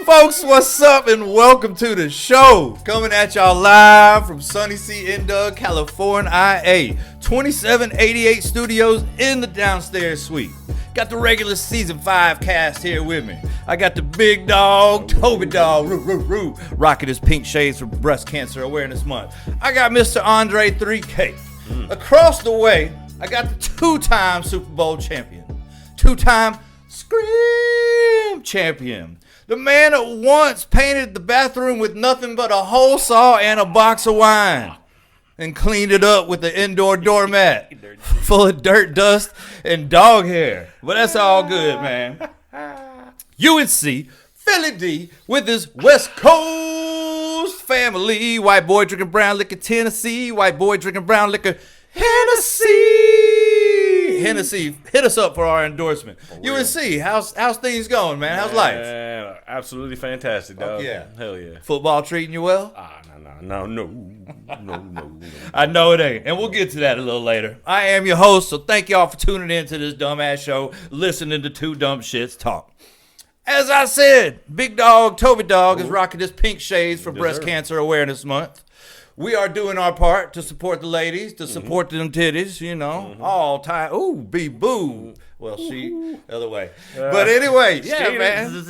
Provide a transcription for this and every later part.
Folks, what's up and welcome to the show. Coming at y'all live from Sunny C. Doug, California, 2788 Studios in the downstairs suite. Got the regular season 5 cast here with me. I got the big dog, Toby Dog, rocking his pink shades for Breast Cancer Awareness Month. I got Mr. Andre 3K. Across the way, I got the 2-time Super Bowl champion, 2-time Scream champion. The man that once painted the bathroom with nothing but a hole saw and a box of wine and cleaned it up with an indoor doormat full of dirt, dust, and dog hair. But that's all good, man. UNC, Philly D with his West Coast family. White boy drinking brown liquor, Tennessee. White boy drinking brown liquor, Hennessy, hit us up for our endorsement. UNC, how's things going, man? How's life? Absolutely fantastic, dog. Yeah. Hell yeah. Football treating you well? No. I know it ain't, and we'll get to that a little later. I am your host, so thank y'all for tuning in to this dumbass show, listening to two dumb shits talk. As I said, Big Dog, Toby Dog is rocking his pink shades for Breast Cancer Awareness Month. We are doing our part to support the ladies, to support them titties, you know, all time. Ooh, be boo. Well, she, the other way. But anyway, yeah, man.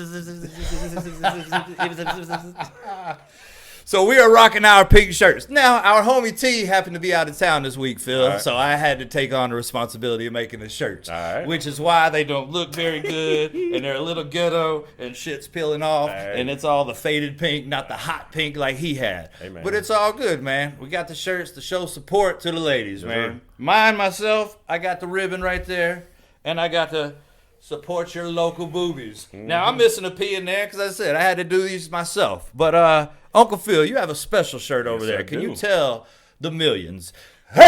So we are rocking our pink shirts. Now, our homie T happened to be out of town this week, Phil, right. So I had to take on the responsibility of making the shirts, right. Which is why they don't look very good, and they're a little ghetto, and shit's peeling off, and it's all the faded pink, not the hot pink like he had. Hey, but it's all good, man. We got the shirts to show support to the ladies, man. Mine, myself, I got the ribbon right there, and I got the support your local boobies. Now, I'm missing a P in there because I said I had to do these myself, but Uncle Phil, you have a special shirt over there. Can you tell the millions? Hey,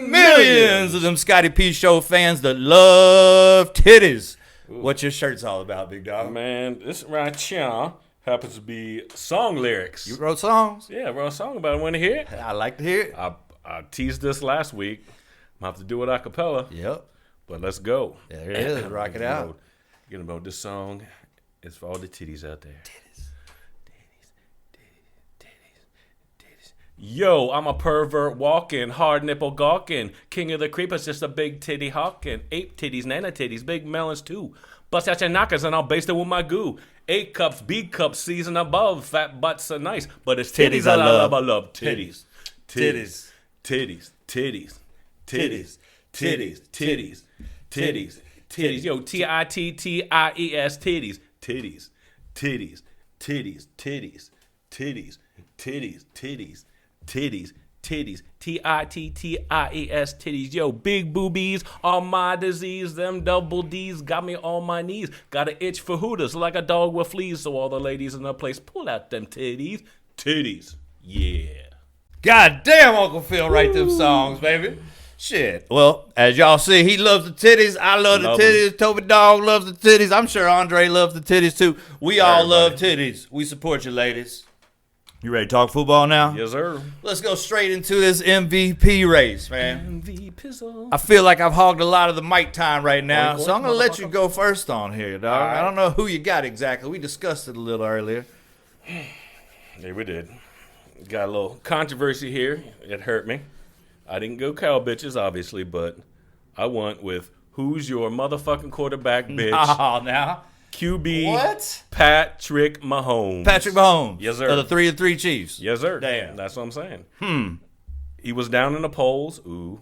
millions of them Scotty P Show fans that love titties. What your shirt's all about, big dog? Man, this right here happens to be song lyrics. You wrote songs? Yeah, I wrote a song about it. Want to hear it? I like to hear it. I teased this last week. I'm going to have to do it a cappella. Yep. But let's go. There it is. Rock it out. Get about this song. It's for all the titties out there. Yo, I'm a pervert walking, hard nipple gawking, king of the creepers, just a big titty hawking, ape titties, nana titties, big melons too. Bust out your knockers and I'll baste it with my goo. A cups, B cups, C's and above, fat butts are nice, but it's titties I love. I love titties. Titties. Titties. Titties. Titties. Titties. Titties. Titties. Titties. Yo, TITTIES, titties. Titties. Titties. Titties. Titties. Titties. Titties. Titties. Titties, titties, TITTIES, titties. Yo, big boobies are my disease. Them double D's got me on my knees. Got an itch for hooters like a dog with fleas. So all the ladies in the place, pull out them titties. Titties, yeah. God damn, Uncle Phil write them songs, baby. Shit. Well, as y'all see, he loves the titties. I love the titties. Toby Dog loves the titties. I'm sure Andre loves the titties too. We all love titties. We support you, ladies. You ready to talk football now? Yes, sir. Let's go straight into this MVP race, man. MVP. I feel like I've hogged a lot of the mic time right now, so I'm going to let you go first on here, dog. Right. I don't know who you got exactly. We discussed it a little earlier. Yeah, we did. Got a little controversy here. It hurt me. I didn't go cow bitches, obviously, but I went with who's your motherfucking quarterback, bitch. Oh, now. QB what? Patrick Mahomes. Patrick Mahomes. Yes, sir. Of the 3-3 Chiefs. Yes, sir. Damn. That's what I'm saying. He was down in the polls. Ooh.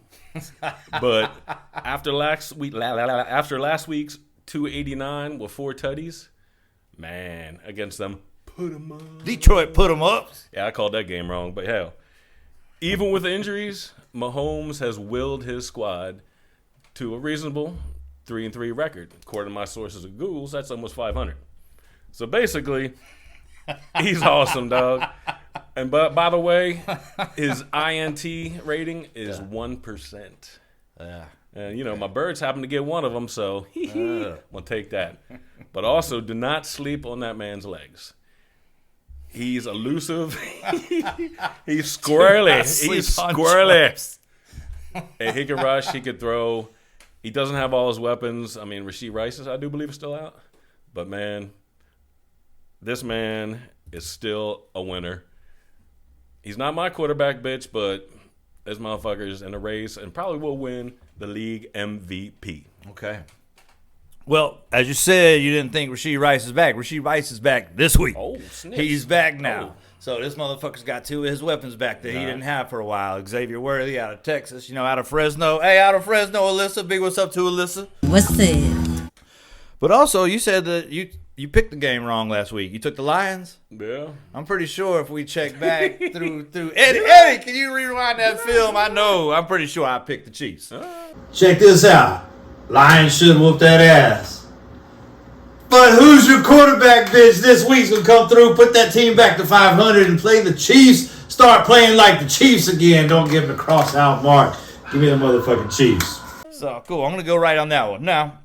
But after last week's 289 with 4 tutties, man, against them, put them up. Detroit put them up. Yeah, I called that game wrong, but hell. Even with injuries, Mahomes has willed his squad to a reasonable 3-3 record. According to my sources at Google, that's almost 500. So basically, he's awesome, dog. And by the way, his INT rating is 1%. Yeah. And, you know, my birds happen to get one of them, so we'll take that. But also, do not sleep on that man's legs. He's elusive. He's squirrely. He's squirrely. And he can rush. He can throw. He doesn't have all his weapons. I mean, Rashee Rice, I do believe, is still out. But, man, This man is still a winner. He's not my quarterback, bitch, but this motherfucker's in a race and probably will win the league MVP. Okay. Well, as you said, you didn't think Rashee Rice is back. Rashee Rice is back this week. Oh, snitch. He's back now. Oh. So this motherfucker's got two of his weapons back that he didn't have for a while. Xavier Worthy out of Texas, out of Fresno. Hey, out of Fresno, Alyssa. Big what's up to Alyssa. What's that? But also, you said that you picked the game wrong last week. You took the Lions. Yeah. I'm pretty sure if we check back through Eddie, can you rewind that film? I'm pretty sure I picked the Chiefs. Check this out. Lions should whoop that ass. But who's your quarterback, bitch? This week's gonna come through, put that team back to 500 and play the Chiefs. Start playing like the Chiefs again. Don't give them a cross-out mark. Give me the motherfucking Chiefs. So cool. I'm gonna go right on that one. Now,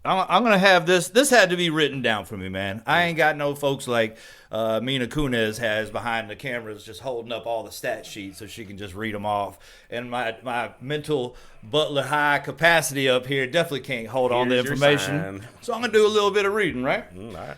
I'm gonna have this. This had to be written down for me, man. I ain't got no folks like Mina Kunis has behind the cameras, just holding up all the stat sheets so she can just read them off. And my mental Butler High capacity up here definitely can't hold all the Here's your information. sign. So I'm gonna do a little bit of reading, right? All right.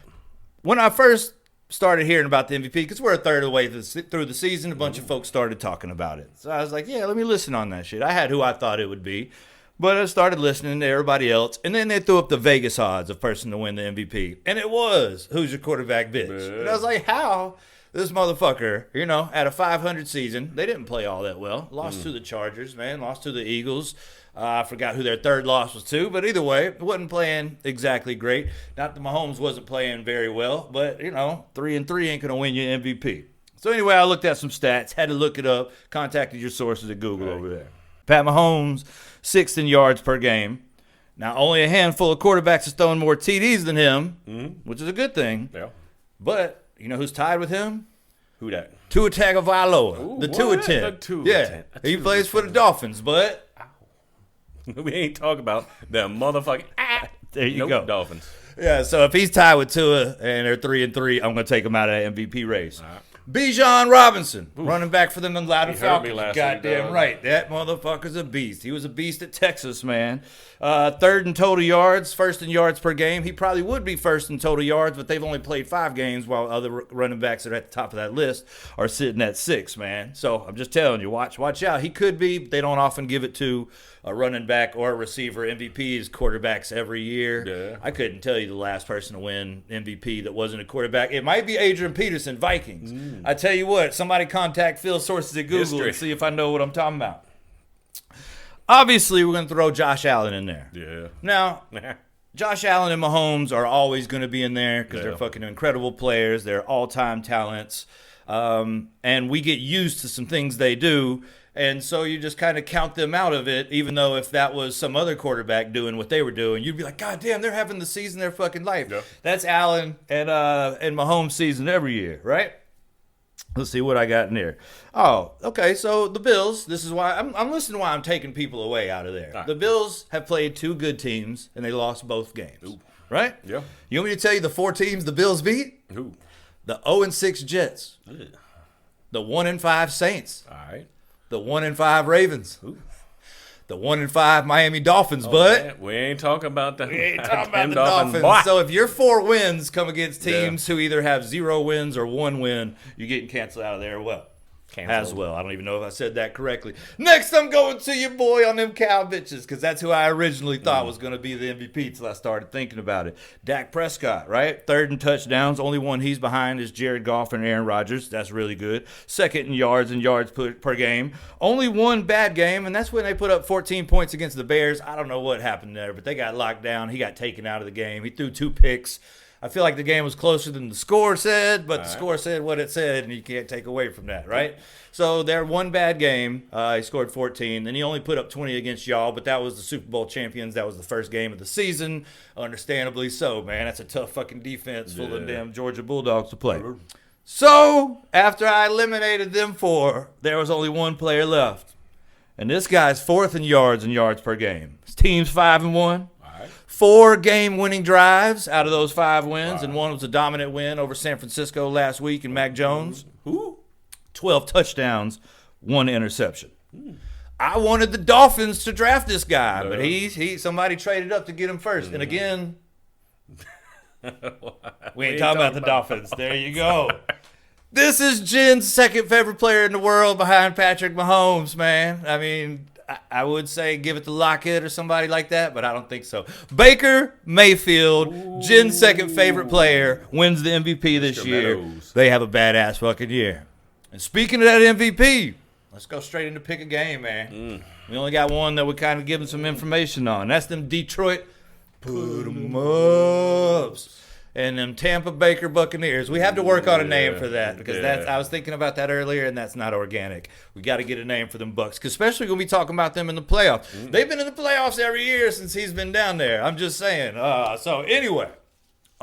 When I first started hearing about the MVP, because we're a third of the way through the season, a bunch of folks started talking about it. So I was like, yeah, let me listen on that shit. I had who I thought it would be. But I started listening to everybody else, and then they threw up the Vegas odds of person to win the MVP. And it was, who's your quarterback, bitch? And I was like, how? This motherfucker, at a 500 season, they didn't play all that well. Lost to the Chargers, man. Lost to the Eagles. I forgot who their third loss was to, but either way, wasn't playing exactly great. Not that Mahomes wasn't playing very well, but, 3-3 ain't going to win you MVP. So anyway, I looked at some stats, had to look it up, contacted your sources at Google over there. Pat Mahomes, 6th in yards per game. Now, only a handful of quarterbacks have thrown more TDs than him, which is a good thing. Yeah. But you know who's tied with him? Who that? Tua Tagovailoa, the what? Tua The 10. Tua Yeah, 10. A he Tua plays for the Dolphins, but We ain't talking about the motherfucking there you go. Dolphins. Yeah, so if he's tied with Tua and they're 3-3, I'm going to take him out of that MVP race. All right. Bijan Robinson, running back for them Atlanta He hurt me Falcons. last week, Goddamn dog. right. That motherfucker's a beast. He was a beast at Texas, man. Third in total yards, first in yards per game. He probably would be first in total yards, but they've only played 5 games while other running backs that are at the top of that list are sitting at 6, man. So I'm just telling you, watch out. He could be. They don't often give it to a running back or a receiver. MVPs, quarterbacks every year. Yeah. I couldn't tell you the last person to win MVP that wasn't a quarterback. It might be Adrian Peterson, Vikings. I tell you what, somebody contact Phil's sources at Google History. and see if I know what I'm talking about. Obviously, we're going to throw Josh Allen in there. Yeah. Now, Josh Allen and Mahomes are always going to be in there because they're fucking incredible players. They're all-time talents. And we get used to some things they do. And so you just kind of count them out of it, even though if that was some other quarterback doing what they were doing, you'd be like, God damn, they're having the season of their fucking life. Yeah. That's Allen and Mahomes' season every year, right? Let's see what I got in there. Oh, okay. So the Bills, this is why I'm listening why I'm taking people away out of there. Right. The Bills have played 2 good teams, and they lost both games. Right? Yeah. You want me to tell you the 4 teams the Bills beat? Who? The 0-6 Jets. Ugh. The 1-5 Saints. All right. The 1-5 Ravens. Ooh. The 1-5 Miami Dolphins, Oh, but man, we ain't talking about the. we ain't talking about them the Dolphins. boy. So if your 4 wins come against teams who either have 0 wins or 1 win, you're getting canceled out of there. Well, Canceled. as well. I don't even know if I said that correctly. Next, I'm going to your boy on them cow bitches because that's who I originally thought was going to be the MVP until I started thinking about it. Dak Prescott, right? 3rd in touchdowns. Only one he's behind is Jared Goff and Aaron Rodgers. That's really good. 2nd in yards per game. Only 1 bad game, and that's when they put up 14 points against the Bears. I don't know what happened there, but they got locked down. He got taken out of the game. He threw 2 picks. I feel like the game was closer than the score said, but the score said what it said, and you can't take away from that, right? So their 1 bad game, he scored 14. Then he only put up 20 against y'all, but that was the Super Bowl champions. That was the first game of the season. Understandably so, man. That's a tough fucking defense full of damn Georgia Bulldogs to play. So after I eliminated them 4, there was only 1 player left. And this guy's 4th in yards per game. His team's 5-1. 4 game-winning drives out of those 5 wins, and one was a dominant win over San Francisco last week and Mac Jones. 12 touchdowns, 1 interception. I wanted the Dolphins to draft this guy, but somebody traded up to get him first. And again, We ain't talking about the Dolphins. There you go. This is Jen's second favorite player in the world behind Patrick Mahomes, man. I mean, I would say give it to Lockett or somebody like that, but I don't think so. Baker Mayfield, Jen's second favorite player, wins the MVP this Mr. year. Meadows. They have a badass fucking year. And speaking of that MVP, let's go straight into pick a game, man. We only got one that we're kind of giving some information on. That's them Detroit put 'em ups and them Tampa Baker Buccaneers. We have to work on a name for that because that's I was thinking about that earlier, and that's not organic. We got to get a name for them Bucks, 'cause especially when we talking about them in the playoffs. They've been in the playoffs every year since he's been down there. I'm just saying. So anyway,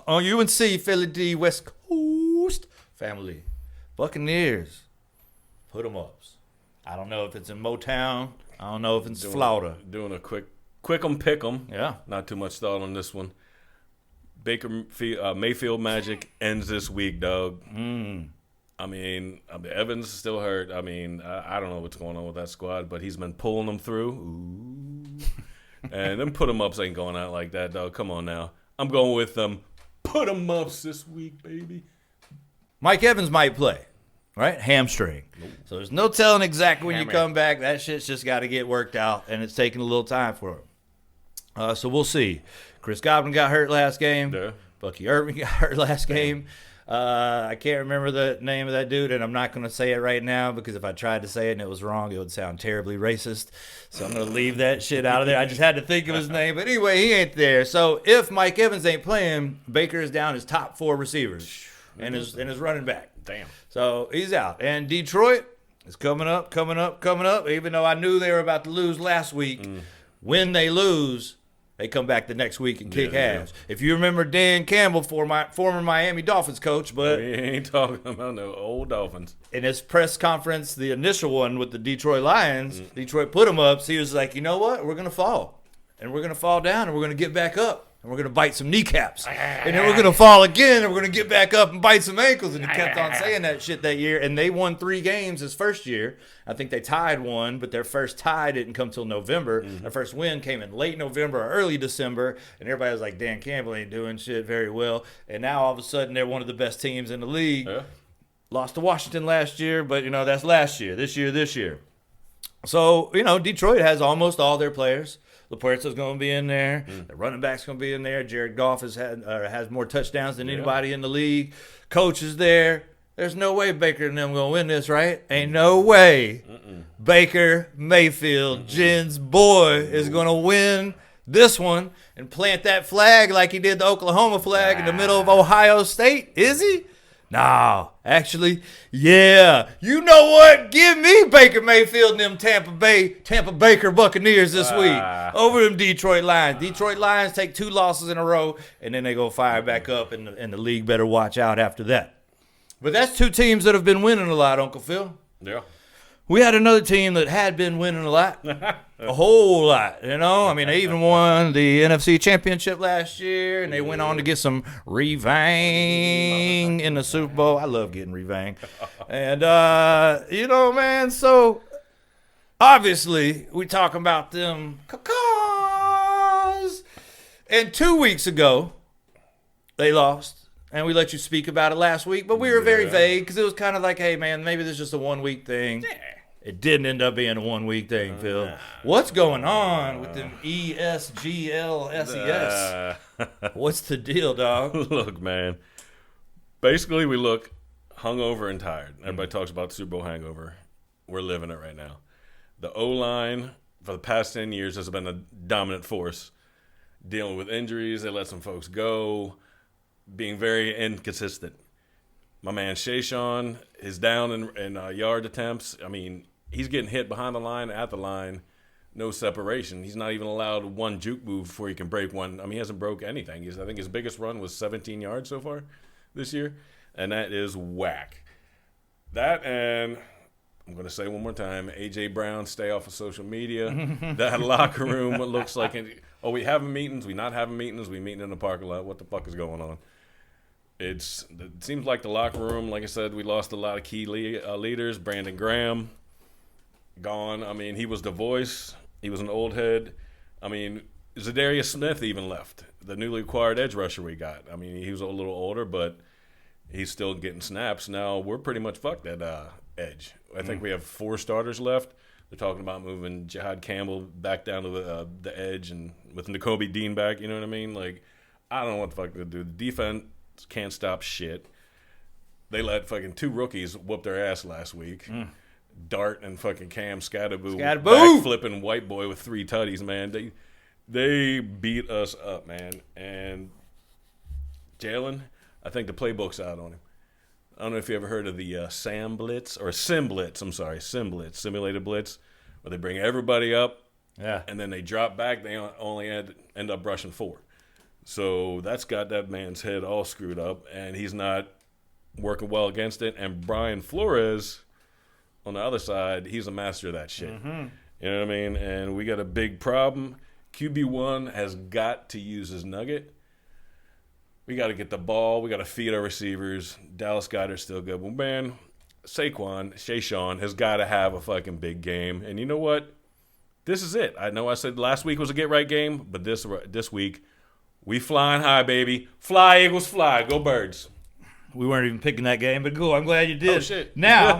on UNC Philly D West Coast family, Buccaneers put 'em ups. I don't know if it's in Motown. I don't know if it's Florida. Doing a quick 'em pick 'em. Yeah. Not too much thought on this one. Baker Mayfield magic ends this week, dog. I mean, Evans is still hurt. I mean, I don't know what's going on with that squad, but he's been pulling them through. Ooh. And them put 'em ups ain't going out like that, dog. Come on now. I'm going with them put 'em ups this week, baby. Mike Evans might play, right? Hamstring. So there's no telling exactly when you come back. That shit's just got to get worked out, and it's taking a little time for him. So we'll see. Chris Godwin got hurt last game. Yeah. Bucky Irving got hurt last game. I can't remember the name of that dude, and I'm not going to say it right now because if I tried to say it and it was wrong, it would sound terribly racist. So I'm going to leave that shit out of there. I just had to think of his name. But anyway, he ain't there. So if Mike Evans ain't playing, Baker is down his top 4 receivers and his running back. Damn. So he's out. And Detroit is coming up. Even though I knew they were about to lose last week, when they lose, they come back the next week and kick ass. If you remember Dan Campbell, former Miami Dolphins coach, but We ain't talking about no old Dolphins. in his press conference, the initial one with the Detroit Lions, Detroit put him up. So he was like, you know what? We're going to fall. And we're going to fall down, and we're going to get back up. And we're going to bite some kneecaps. And then we're going to fall again, and we're going to get back up and bite some ankles. And he kept on saying that shit that year. And they won 3 games his first year. I think they tied 1, but their first tie didn't come till November. Their first win came in late November or early December. And everybody was like, Dan Campbell ain't doing shit very well. And now all of a sudden they're one of the best teams in the league. Yeah. Lost to Washington last year, but, that's last year. This year. So, Detroit has almost all their players. LaPuerta's going to be in there. The running back's going to be in there. Jared Goff has more touchdowns than anybody in the league. Coach is there. There's no way Baker and them going to win this, right? Ain't no way Baker Mayfield, Jen's boy, is going to win this one and plant that flag like he did the Oklahoma flag in the middle of Ohio State. Is he? No, actually, yeah. You know what? Give me Baker Mayfield and them Tampa Baker Buccaneers this week over them Detroit Lions. Detroit Lions take 2 losses in a row, and then they go fire back up, and the league better watch out after that. But that's 2 teams that have been winning a lot, Uncle Phil. Yeah. We had another team that had been winning a lot, a whole lot, I mean, they even won the NFC Championship last year, and they went on to get some revang in the Super Bowl. I love getting revang. And, man, so obviously we talking about them caws. And 2 weeks ago, they lost. And we let you speak about it last week, but we were very vague because it was kind of like, hey, man, maybe this is just a 1-week thing. Yeah. It didn't end up being a 1-week thing, Phil. What's going on with them ESGLSES? What's the deal, dog? Look, man. Basically, we look hungover and tired. Everybody talks about Super Bowl hangover. We're living it right now. The O-line for the past 10 years has been a dominant force. Dealing with injuries, they let some folks go. Being very inconsistent. My man Shayshawn is down in yard attempts. I mean, he's getting hit behind the line, at the line, no separation. He's not even allowed one juke move before he can break one. I mean, he hasn't broke anything. I think his biggest run was 17 yards so far this year, and that is whack. That, and I'm going to say one more time, A.J. Brown, stay off of social media. That locker room, what looks like, we having meetings, we not having meetings, we meeting in the parking lot. What the fuck is going on? It seems like the locker room, like I said, we lost a lot of key leaders. Brandon Graham, gone. I mean, he was the voice. He was an old head. I mean, Zadarius Smith even left, the newly acquired edge rusher we got. I mean, he was a little older, but he's still getting snaps. Now we're pretty much fucked at edge. I think we have 4 starters left. They're talking about moving Jihad Campbell back down to the edge and with Nakobe Dean back. You know what I mean? Like, I don't know what the fuck to do. The defense can't stop shit. They let fucking 2 rookies whoop their ass last week. Dart and fucking Cam Scatterboo. Back flipping white boy with 3 tutties, man. They beat us up, man. And Jalen, I think the playbook's out on him. I don't know if you ever heard of the Sim Blitz, simulated blitz, where they bring everybody up, and then they drop back. They only end up rushing 4. So that's got that man's head all screwed up, and he's not working well against it. And Brian Flores, on the other side, he's a master of that shit. You know what I mean? And we got a big problem. QB1 has got to use his nugget. We got to get the ball. We got to feed our receivers. Dallas Goedert's still good. Well, man, Shayshawn has got to have a fucking big game. And you know what? This is it. I know I said last week was a get-right game, but this week, we flying high, baby. Fly, Eagles, fly. Go Birds. We weren't even picking that game, but cool. I'm glad you did. Oh, shit. Now,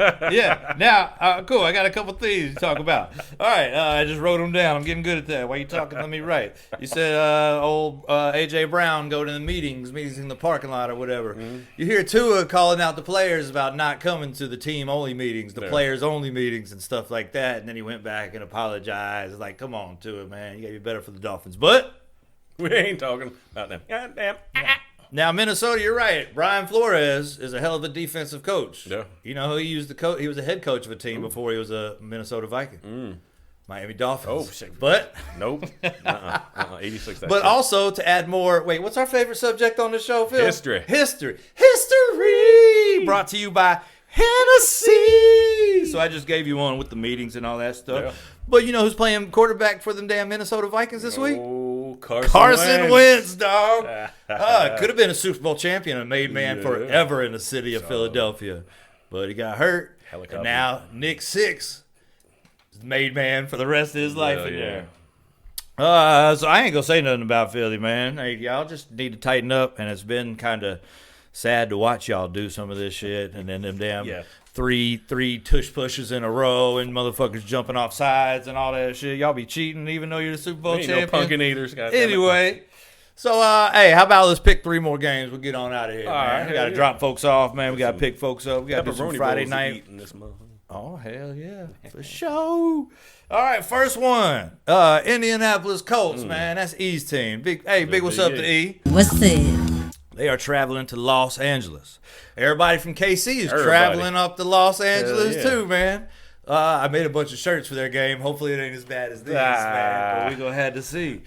cool. I got a couple things to talk about. All right, I just wrote them down. I'm getting good at that. Why you talking? Let me write. You said old A.J. Brown go to the meetings in the parking lot or whatever. You hear Tua calling out the players about not coming to the team-only meetings, the players-only meetings and stuff like that, and then he went back and apologized. Like, come on, Tua, man. You got to be better for the Dolphins. But we ain't talking about them. Goddamn. Now, Minnesota, you're right. Brian Flores is a hell of a defensive coach. Yeah. You know, he was a head coach of a team before he was a Minnesota Viking. Miami Dolphins. Oh, shit. But, 86. But also to add more, what's our favorite subject on the show, Phil? History. Brought to you by Hennessy. So I just gave you one with the meetings and all that stuff. Yeah. But you know who's playing quarterback for them damn Minnesota Vikings this week? Carson Wentz, dog. Could have been a Super Bowl champion and made man forever in the city of Philadelphia. But he got hurt. And now Nick Six is made man for the rest of his life in there. So I ain't going to say nothing about Philly, man. Hey, y'all just need to tighten up. And it's been kind of sad to watch y'all do some of this shit. And then them damn three tush pushes in a row and motherfuckers jumping off sides and all that shit. Y'all be cheating even though you're the Super Bowl champion. No pumpkin eaters. Anyway, so hey, how about let's pick 3 more games? We'll get on out of here, man. We got to drop folks off, man. We got to pick folks up. We got to do some Friday night. Oh, hell yeah. For sure. All right, first one. Indianapolis Colts, man. That's E's team. Big what's up to E? What's that? They are traveling to Los Angeles. Everybody from KC is traveling up to Los Angeles too, man. I made a bunch of shirts for their game. Hopefully it ain't as bad as these, man. But we gonna have to see.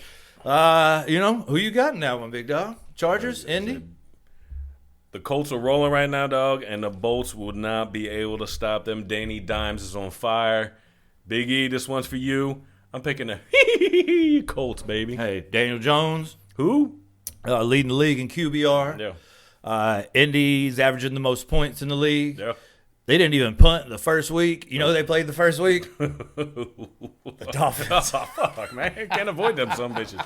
You know, who you got in that one, big dog? Chargers? Indy? The Colts are rolling right now, dog, and the Bolts will not be able to stop them. Danny Dimes is on fire. Big E, this one's for you. I'm picking the Colts, baby. Hey, Daniel Jones. Who? Leading the league in QBR. Yeah. Indy's averaging the most points in the league. Yeah. They didn't even punt the first week. You know who they played the first week? The Dolphins. Oh, fuck, man. Can't avoid them some bitches.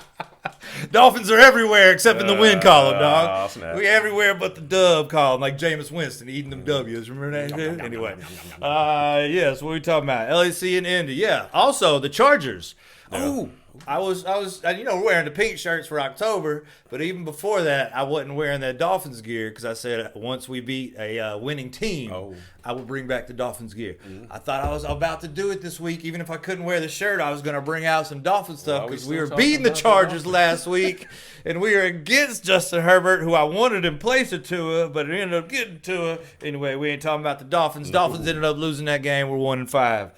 Dolphins are everywhere except in the win column, dog. Snap. We everywhere but the dub column, like Jameis Winston eating them W's. Remember that shit? Anyway. Yes, what are we talking about? LAC and Indy. Yeah. Also, the Chargers. Yeah. Ooh. I was, we're wearing the pink shirts for October, but even before that, I wasn't wearing that Dolphins gear because I said once we beat a winning team, I would bring back the Dolphins gear. I thought I was about to do it this week. Even if I couldn't wear the shirt, I was going to bring out some Dolphin stuff because we were beating the Chargers last week, and we were against Justin Herbert, who I wanted in place of Tua, but it ended up getting Tua. Anyway, we ain't talking about the Dolphins. Dolphins ended up losing that game. We're 1-5.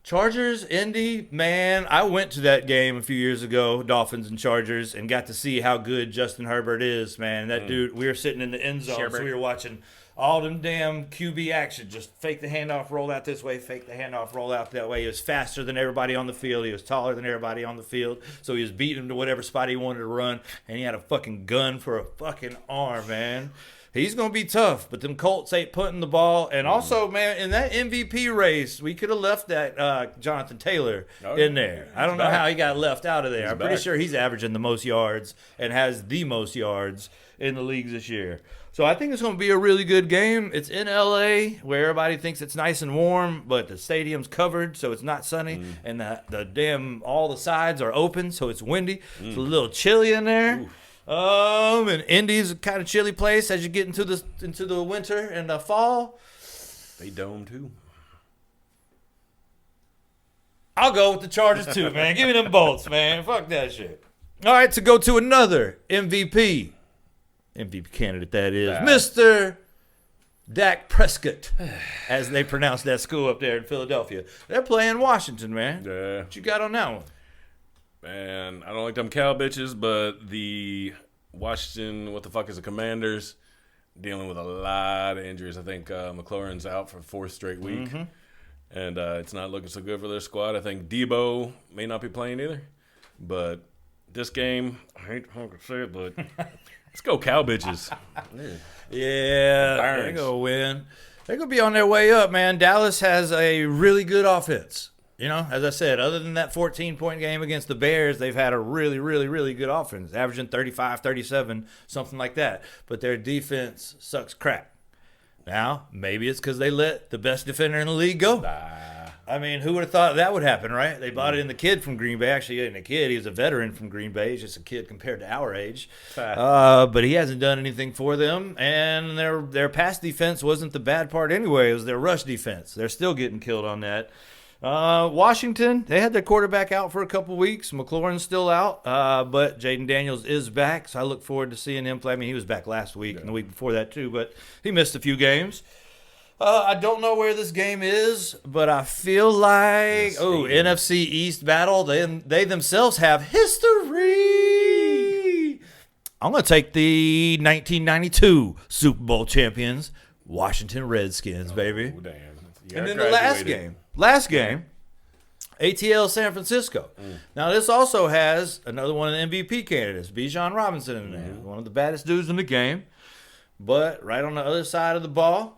Chargers, Indy, man, I went to that game a few years ago, Dolphins and Chargers, and got to see how good Justin Herbert is, man. That dude, we were sitting in the end zone, so we were watching all them damn QB action. Just fake the handoff, roll out this way, fake the handoff, roll out that way. He was faster than everybody on the field. He was taller than everybody on the field, so he was beating him to whatever spot he wanted to run, and he had a fucking gun for a fucking arm, man. He's going to be tough, but them Colts ain't putting the ball. And also, man, in that MVP race, we could have left that Jonathan Taylor in there. I don't know how he got left out of there. I'm pretty sure he's averaging the most yards and has the most yards in the leagues this year. So I think it's going to be a really good game. It's in L.A. where everybody thinks it's nice and warm, but the stadium's covered, so it's not sunny. And all the sides are open, so it's windy. It's a little chilly in there. And Indy's a kind of chilly place as you get into the winter and the fall. They dome too. I'll go with the Chargers too, man. Give me them bolts, man. Fuck that shit. All right, to go to another MVP candidate, that is Mr. Dak Prescott, as they pronounce that school up there in Philadelphia. They're playing Washington, man. Yeah. What you got on that one? Man, I don't like them cow bitches, but the Washington, what the fuck is the Commanders, dealing with a lot of injuries. I think McLaurin's out for 4th straight week, and it's not looking so good for their squad. I think Debo may not be playing either, but this game, I hate to say it, but let's go cow bitches. Yeah, they're going to win. They're going to be on their way up, man. Dallas has a really good offense. You know, as I said, other than that 14-point game against the Bears, they've had a really, really, really good offense, averaging 35, 37, something like that. But their defense sucks crap. Now, maybe it's because they let the best defender in the league go. I mean, who would have thought that would happen, right? They bought it in the kid from Green Bay. Actually, he ain't a kid. He was a veteran from Green Bay. He's just a kid compared to our age. But he hasn't done anything for them. And their pass defense wasn't the bad part anyway. It was their rush defense. They're still getting killed on that. Washington, they had their quarterback out for a couple weeks. McLaurin's still out, but Jaden Daniels is back, so I look forward to seeing him play. I mean, he was back last week and the week before that too, but he missed a few games. I don't know where this game is, but I feel like NFC East battle. They themselves have history. I'm going to take the 1992 Super Bowl champions, Washington Redskins, baby. Damn. And then the last game, ATL San Francisco. Now, this also has another one of the MVP candidates, Bijan Robinson in there, one of the baddest dudes in the game. But right on the other side of the ball,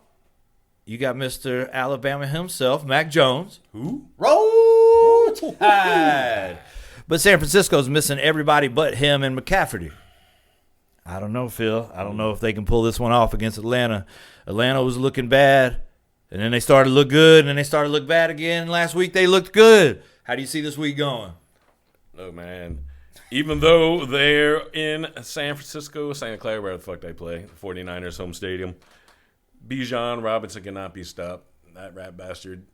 you got Mr. Alabama himself, Mac Jones. Who? Roll Tide. But San Francisco's missing everybody but him and McCaffrey. I don't know, Phil. I don't know if they can pull this one off against Atlanta. Atlanta was looking bad. And then they started to look good, and then they started to look bad again. Last week they looked good. How do you see this week going? Look, man, even though they're in San Francisco, Santa Clara, where the fuck they play, 49ers home stadium, Bijan Robinson cannot be stopped. That rat bastard.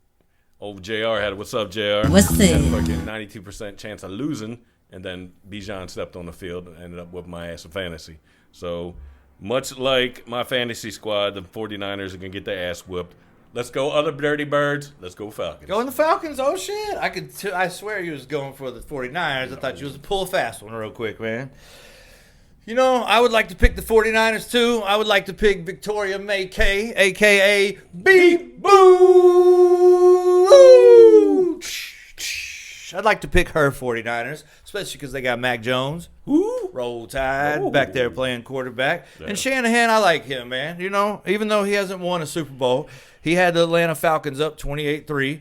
Old JR had it. What's up, JR? What's Had a up? fucking 92% chance of losing, and then Bijan stepped on the field and ended up whooping my ass in fantasy. So, much like my fantasy squad, the 49ers are going to get their ass whooped. Let's go other dirty birds. Let's go Falcons. Going the Falcons? Oh, shit. I swear you was going for the 49ers. I thought you was to pull a fast one real quick, man. You know, I would like to pick the 49ers, too. I would like to pick Victoria McKay, a.k.a. Beep Boo. I'd like to pick her 49ers, especially because they got Mac Jones. Roll Tide back there playing quarterback. Yeah. And Shanahan, I like him, man. You know, even though he hasn't won a Super Bowl, he had the Atlanta Falcons up 28-3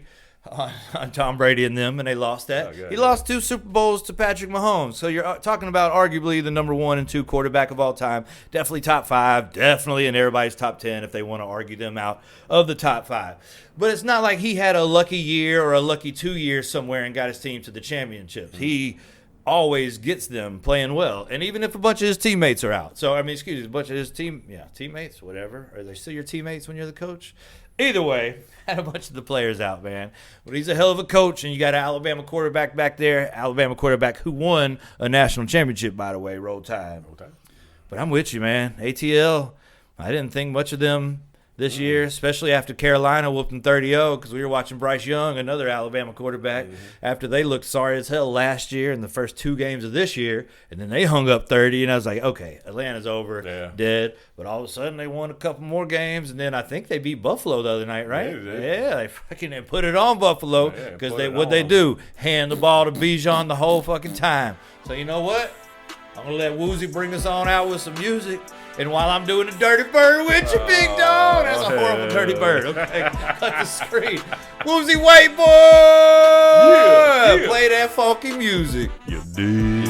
on Tom Brady and them, and they lost that. He lost 2 Super Bowls to Patrick Mahomes. So you're talking about arguably the number 1 and 2 quarterback of all time. Definitely top 5. Definitely in everybody's top 10 if they want to argue them out of the top 5. But it's not like he had a lucky year or a lucky 2 years somewhere and got his team to the championships. He always gets them playing well, and even if a bunch of his teammates are out. So, I mean, a bunch of his teammates, whatever. Are they still your teammates when you're the coach? Either way, had a bunch of the players out, man. But he's a hell of a coach, and you got an Alabama quarterback back there, Alabama quarterback who won a national championship, by the way, Roll Tide. But I'm with you, man. ATL, I didn't think much of them this year, especially after Carolina whooped them 30-0 because we were watching Bryce Young, another Alabama quarterback, after they looked sorry as hell last year in the first 2 games of this year, and then they hung up 30, and I was like, okay, Atlanta's over, dead. But all of a sudden they won a couple more games, and then I think they beat Buffalo the other night, right? Yeah, they fucking put it on Buffalo because what'd they do? Hand the ball to Bijan the whole fucking time. So you know what? I'm going to let Woozy bring us on out with some music. And while I'm doing a dirty bird with you, big dog, that's a horrible dirty bird. Okay, cut the screen. Woozy white boy, Yeah. play that funky music. You dig?